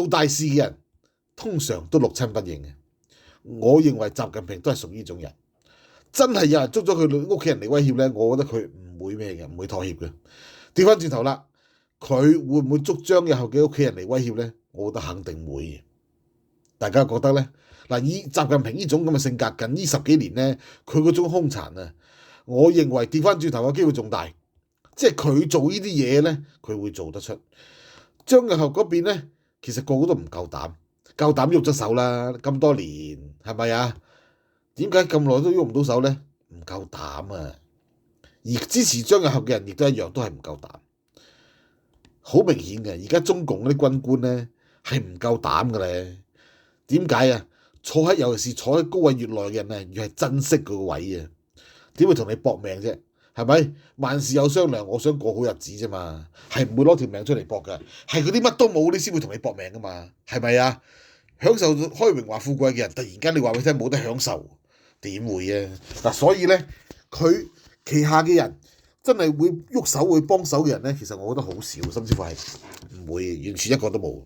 做大事嘅人通常都六親不認嘅。我認為習近平都係屬於呢種人。真係有人捉咗佢屋企人嚟威脅呢，我覺得佢唔會咩嘅，唔會妥協嘅。調翻轉頭啦，佢會唔會捉張日後嘅屋企人嚟威脅呢？我覺得肯定會嘅。大家覺得呢？嗱，以習近平呢種咁嘅性格，近呢10幾年呢，佢嗰種兇殘啊，我認為調翻轉頭嘅機會仲大。即係佢做呢啲嘢呢，佢會做得出。張日後嗰邊呢，其實個個都唔夠膽喐咗手啦。咁多年係咪啊？點解咁耐都喐唔到手呢？唔夠膽啊！而支持張日後嘅人亦都一樣，都係唔夠膽。好明顯嘅，而家中共嗰啲軍官呢，係唔夠膽嘅咧。點解啊？尤其是坐喺高位越耐嘅人啊，越係珍惜佢個位啊。點會同你搏命啫？係咪？萬事有商量，我想過好日子啫嘛，係唔會攞條命出嚟搏嘅。係嗰啲乜都冇，你先會同你搏命噶嘛，係咪啊？享受開榮華富貴嘅人，突然間你話俾佢聽冇得享受，點會啊？嗱，所以咧，佢旗下嘅人真係會喐手會幫手嘅人咧，其實我覺得好少，甚至乎係唔會，完全一個都冇。